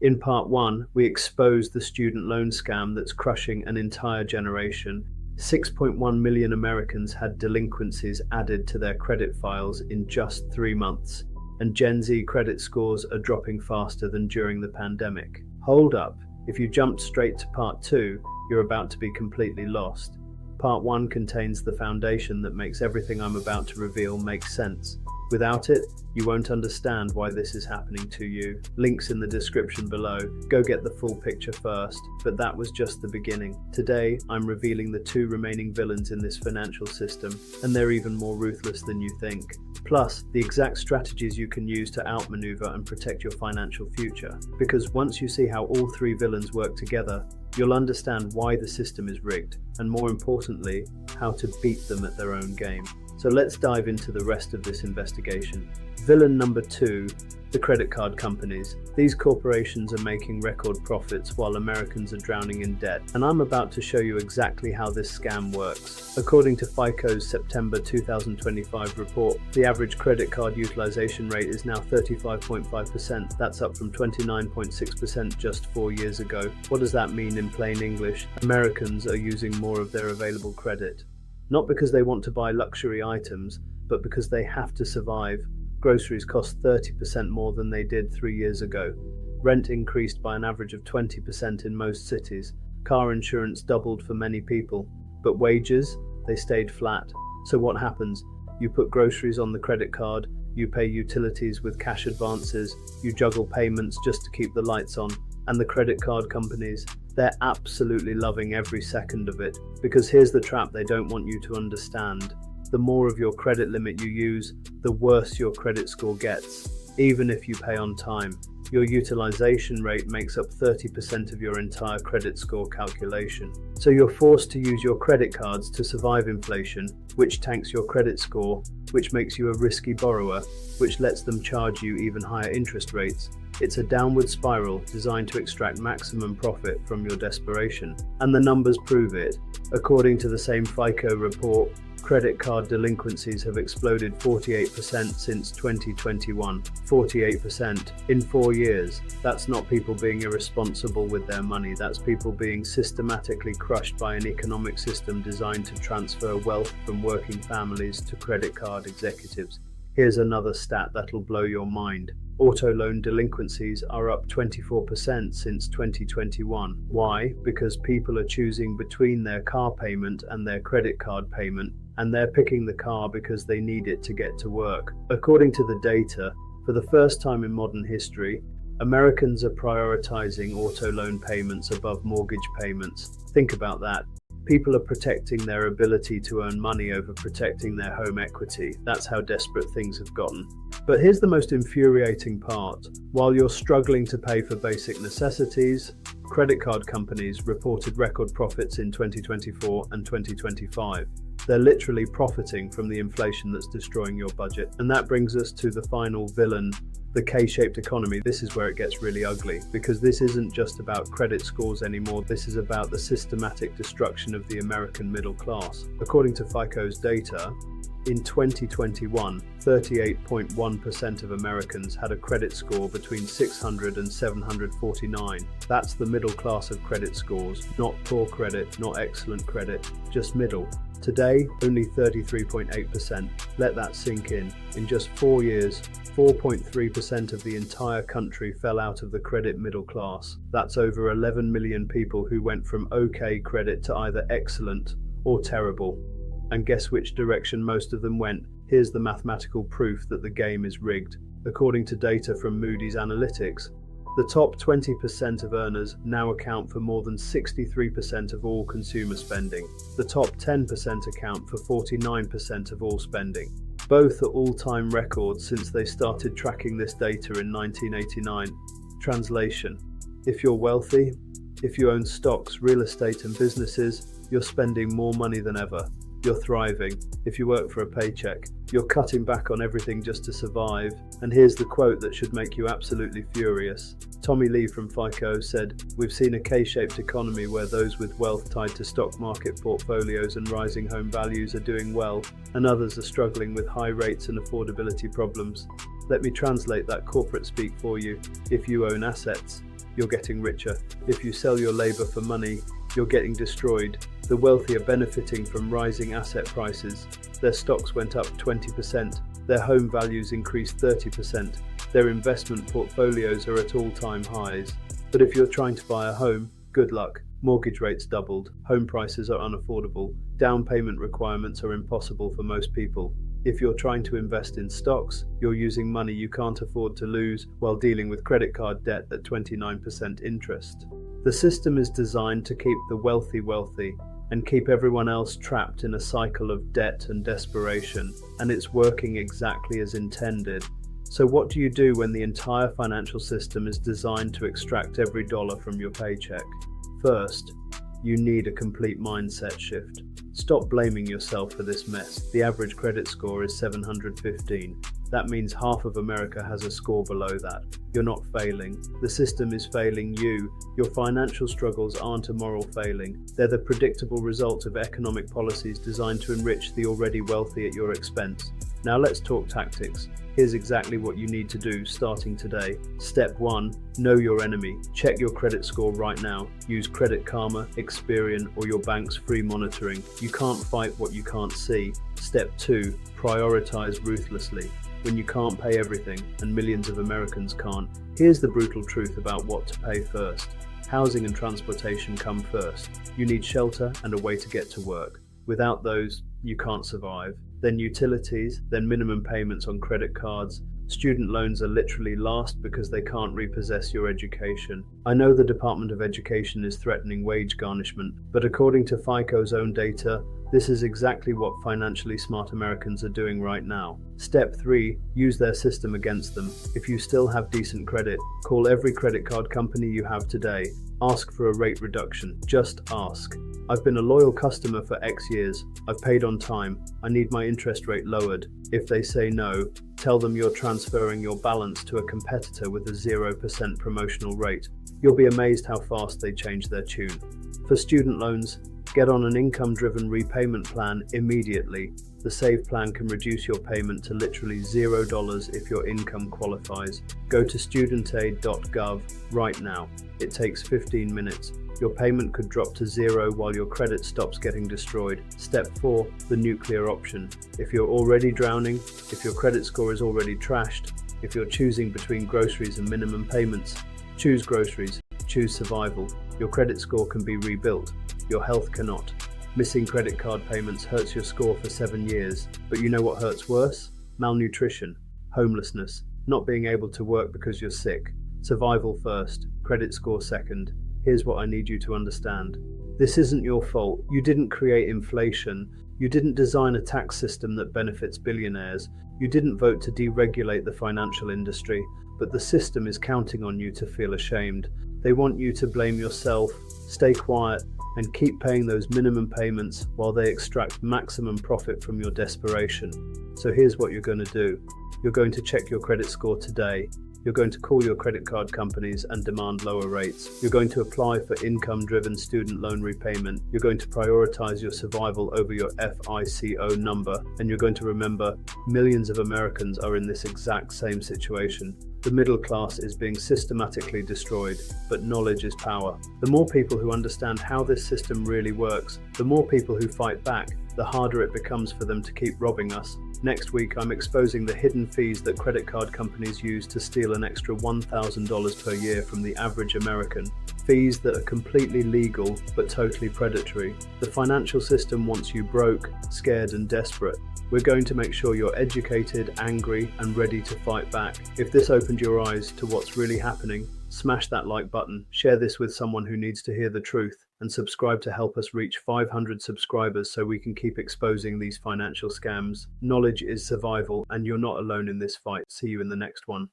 In part one, we expose the student loan scam that's crushing an entire generation. 6.1 million Americans had delinquencies added to their credit files in just 3 months, and Gen Z credit scores are dropping faster than during the pandemic. Hold up, if you jumped straight to part two, you're about to be completely lost. Part one contains the foundation that makes everything I'm about to reveal make sense. Without it, you won't understand why this is happening to you. Links in the description below. Go get the full picture first. But that was just the beginning. Today, I'm revealing the 2 remaining villains in this financial system, and they're even more ruthless than you think. Plus, the exact strategies you can use to outmaneuver and protect your financial future. Because once you see how all 3 villains work together, you'll understand why the system is rigged, and more importantly, how to beat them at their own game. So let's dive into the rest of this investigation. Villain number 2, the credit card companies. These corporations are making record profits while Americans are drowning in debt. And I'm about to show you exactly how this scam works. According to FICO's September 2025 report, the average credit card utilization rate is now 35.5%. That's up from 29.6% just 4 years ago. What does that mean in plain English? Americans are using more of their available credit. Not because they want to buy luxury items, but because they have to survive. Groceries cost 30% more than they did 3 years ago. Rent increased by an average of 20% in most cities. Car insurance doubled for many people. But wages, they stayed flat. So what happens? You put groceries on the credit card, you pay utilities with cash advances, you juggle payments just to keep the lights on. And the credit card companies, they're absolutely loving every second of it. Because here's the trap they don't want you to understand. The more of your credit limit you use, the worse your credit score gets, even if you pay on time. Your utilization rate makes up 30% of your entire credit score calculation. So you're forced to use your credit cards to survive inflation, which tanks your credit score, which makes you a risky borrower, which lets them charge you even higher interest rates. It's a downward spiral designed to extract maximum profit from your desperation. And the numbers prove it. According to the same FICO report, credit card delinquencies have exploded 48% since 2021. 48% in 4 years. That's not people being irresponsible with their money. That's people being systematically crushed by an economic system designed to transfer wealth from working families to credit card executives. Here's another stat that'll blow your mind. Auto loan delinquencies are up 24% since 2021. Why? Because people are choosing between their car payment and their credit card payment, and they're picking the car because they need it to get to work. According to the data, for the first time in modern history, Americans are prioritizing auto loan payments above mortgage payments. Think about that. People are protecting their ability to earn money over protecting their home equity. That's how desperate things have gotten. But here's the most infuriating part. While you're struggling to pay for basic necessities, credit card companies reported record profits in 2024 and 2025. They're literally profiting from the inflation that's destroying your budget. And that brings us to the final villain, the K-shaped economy. This is where it gets really ugly, because this isn't just about credit scores anymore. This is about the systematic destruction of the American middle class. According to FICO's data, in 2021, 38.1% of Americans had a credit score between 600 and 749. That's the middle class of credit scores, not poor credit, not excellent credit, just middle. Today, only 33.8%. Let that sink in. In just 4 years, 4.3% of the entire country fell out of the credit middle class. That's over 11 million people who went from okay credit to either excellent or terrible. And guess which direction most of them went? Here's the mathematical proof that the game is rigged. According to data from Moody's Analytics, the top 20% of earners now account for more than 63% of all consumer spending. The top 10% account for 49% of all spending. Both are all-time records since they started tracking this data in 1989. Translation: if you're wealthy, if you own stocks, real estate and businesses, you're spending more money than ever. You're thriving. If you work for a paycheck, you're cutting back on everything just to survive. And here's the quote that should make you absolutely furious. Tommy Lee from FICO said, "We've seen a K-shaped economy where those with wealth tied to stock market portfolios and rising home values are doing well, and others are struggling with high rates and affordability problems." Let me translate that corporate speak for you. If you own assets, you're getting richer. If you sell your labor for money, you're getting destroyed. The wealthy are benefiting from rising asset prices. Their stocks went up 20%. Their home values increased 30%. Their investment portfolios are at all-time highs. But if you're trying to buy a home, good luck. Mortgage rates doubled. Home prices are unaffordable. Down payment requirements are impossible for most people. If you're trying to invest in stocks, you're using money you can't afford to lose while dealing with credit card debt at 29% interest. The system is designed to keep the wealthy wealthy and keep everyone else trapped in a cycle of debt and desperation, and it's working exactly as intended. So what do you do when the entire financial system is designed to extract every dollar from your paycheck? First, you need a complete mindset shift. Stop blaming yourself for this mess. The average credit score is 715. That means half of America has a score below that. You're not failing. The system is failing you. Your financial struggles aren't a moral failing. They're the predictable result of economic policies designed to enrich the already wealthy at your expense. Now let's talk tactics. Here's exactly what you need to do starting today. Step 1. Know your enemy. Check your credit score right now. Use Credit Karma, Experian, or your bank's free monitoring. You can't fight what you can't see. Step 2. Prioritize ruthlessly. When you can't pay everything, and millions of Americans can't, here's the brutal truth about what to pay first. Housing and transportation come first. You need shelter and a way to get to work. Without those, you can't survive. Then utilities, then minimum payments on credit cards. Student loans are literally last because they can't repossess your education. I know the Department of Education is threatening wage garnishment, but according to FICO's own data, this is exactly what financially smart Americans are doing right now. Step 3. Use their system against them. If you still have decent credit, call every credit card company you have today. Ask for a rate reduction. Just ask. I've been a loyal customer for X years. I've paid on time. I need my interest rate lowered. If they say no, tell them you're transferring your balance to a competitor with a 0% promotional rate. You'll be amazed how fast they change their tune. For student loans, get on an income-driven repayment plan immediately. The SAVE plan can reduce your payment to literally $0 if your income qualifies. Go to studentaid.gov right now. It takes 15 minutes. Your payment could drop to $0 while your credit stops getting destroyed. Step 4. The nuclear option. If you're already drowning, if your credit score is already trashed, if you're choosing between groceries and minimum payments, choose groceries. Choose survival. Your credit score can be rebuilt. Your health cannot. Missing credit card payments hurts your score for 7 years. But you know what hurts worse? Malnutrition, homelessness, not being able to work because you're sick. Survival first, credit score second. Here's what I need you to understand. This isn't your fault. You didn't create inflation. You didn't design a tax system that benefits billionaires. You didn't vote to deregulate the financial industry. But the system is counting on you to feel ashamed. They want you to blame yourself, stay quiet, and keep paying those minimum payments while they extract maximum profit from your desperation. So here's what you're going to do. You're going to check your credit score today. You're going to call your credit card companies and demand lower rates. You're going to apply for income-driven student loan repayment. You're going to prioritize your survival over your FICO number. And you're going to remember, millions of Americans are in this exact same situation. The middle class is being systematically destroyed, but knowledge is power. The more people who understand how this system really works, the more people who fight back, the harder it becomes for them to keep robbing us. Next week, I'm exposing the hidden fees that credit card companies use to steal an extra $1,000 per year from the average American. Fees that are completely legal, but totally predatory. The financial system wants you broke, scared, and desperate. We're going to make sure you're educated, angry, and ready to fight back. If this opened your eyes to what's really happening, smash that like button, share this with someone who needs to hear the truth, and subscribe to help us reach 500 subscribers so we can keep exposing these financial scams. Knowledge is survival, and you're not alone in this fight. See you in the next one.